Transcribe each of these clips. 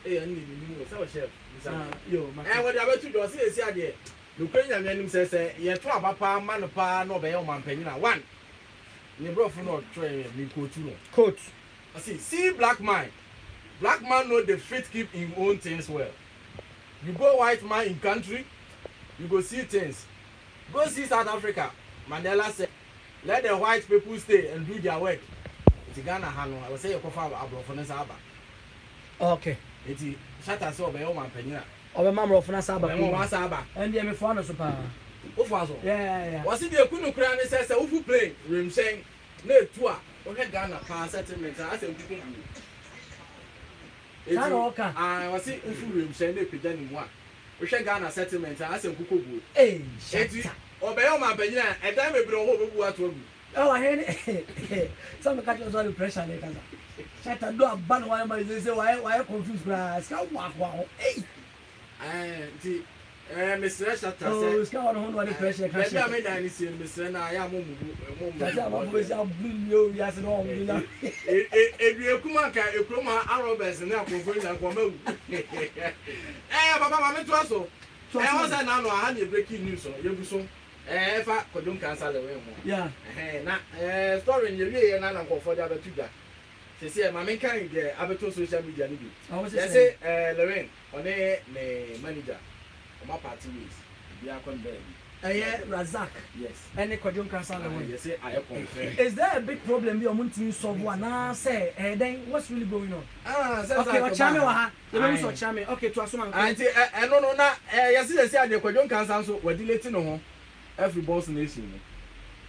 and you so chef. Yo, and what about to do is here. The Ukrainian men say, "You're papa, man, pa, no, by your man, penina one." You brought for no train, me coat. I see, black man know the faith keep in own things well. You go white man in country, you go see things. Go see South Africa. Mandela said, "Let the white people stay and do their work." It's Ghana, Hano. I will say you go for Abrofonesa. Okay. It's Shatta so by your man penina. Obe mamro funa saba. Saba. And the me for no super. Yeah. Was it the Kunu Kran says, "Who play?" Rim saying, "No, tour." Okay, Ghana pass settlement. I said, I was it Ufu Rim saying, "They pretend one." We shall Ghana settlement. I said, "Kuku." Hey, obey my penina, and then we bring over what will be. Oh, I hear it. Some catch us all the pressure. Shut a door, ban why am I say why confused grass? Wow. Hey. Mr. Shatta said, "Oh, it's got on the pressure." Maybe I made any sin, Mr. I am That's how you yes and all. If you come on, you come on, Arabs and now confused and come out. Eh, Papa, I'm to us. I was now I had breaking news on you so. If I couldn't cancel the way. Yeah. Story in your way and I'm going for the other two. She said, "My main kind of Abato social media." I was say, Lorraine, on a manager. My party is Biakon Baby. Razak. Yes. Any Kodun Council. Yes, I confirm. Is there a big problem you're wanting to solve? One, say, then what's really going on? Okay, what Chami? You know, so Chami. Okay, to assume. I no, yes, I said the Kodun Council, so we're deleting on every boss nation.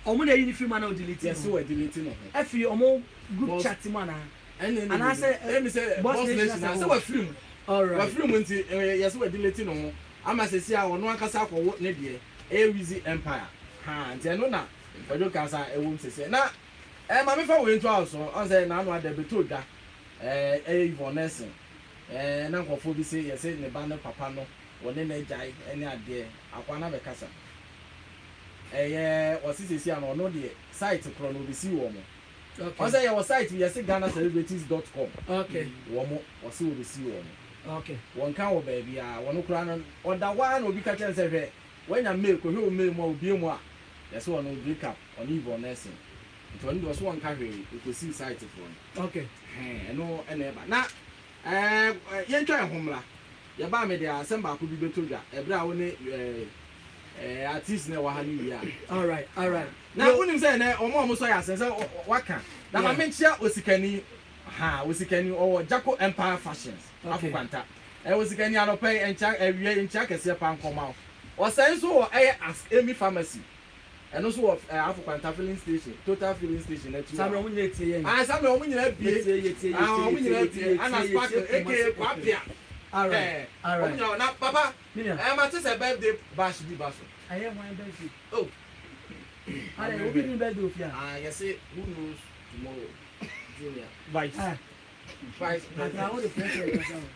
Omo dey film man delete. Yes, so we're deleting on every omo group chat man. And I say, let me say, boss nation. I say we're film. All right. We're film. Yes, we're deleting on. Ama sesi a wono akasa akwo ne de Ewizi Empire ha nti no na ojo kasa ewum sesi na ma me fa we nto house on say na no ade beto da Ivonesi na nkofo bi say yes ne ba ne papa no woni na jai ene ade akwa na be kasa wasi sesi a no de site kro no bi si wo mo okay on say your site yes GhanaCelebrities.com okay wo mo wasi wo bi si wo mo. Okay. One can obey one crown or that one will be catching say when you make who may more be more. That's one will break up on evil nursing. It only was one carry you could see sight of one. Okay. No, and never. Now, you try home. Your bammy there, somebody could be better. A brown artist never had you. All right. Now, when you say, or more, so I said, what can now I make sure was can was can or Jacko Empire Fashions. Afukanta. Was can you pay and check every year in check as your pan come out. Or sense or ask Amy Pharmacy. And also of Afukanta filling station, total filling station. Some when you say, I some when you have and I spark aka Papia. All right. Now, Papa, I'm at a birthday bash the basso. I have my birthday. Oh, I will be in bed with you. Yes, who knows tomorrow? Junior. Vice.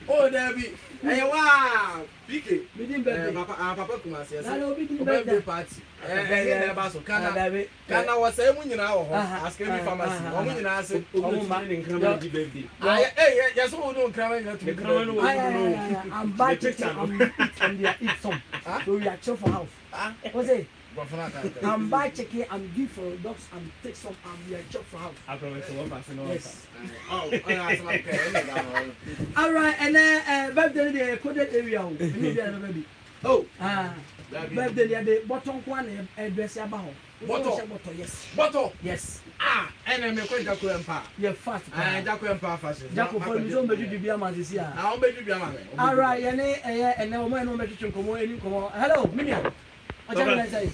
Oh, Debbie. Hey, wow. Pique. Papa Kumasi. Birthday party. Kana was saying you know, ask me pharmacy. Woman in answer, birthday. Yes, who don't come. I'm back and they eat some. So we are chef for house. What's it? I'm by checking, I'm give for dogs, and take some, and we are chop for house. I promise you one person. Yes. All right, and then birthday the coded area. Baby. Oh, birthday the bottom one dress about. Bottle, yes. Bottle, yes. And I'm a quick Jaco Empire. You're fat. Jaco Empire fashion. Jaco for me, don't be be a man this year. I'll be a man. All right, and now my no make you come on. Hello, Minion. What can I say?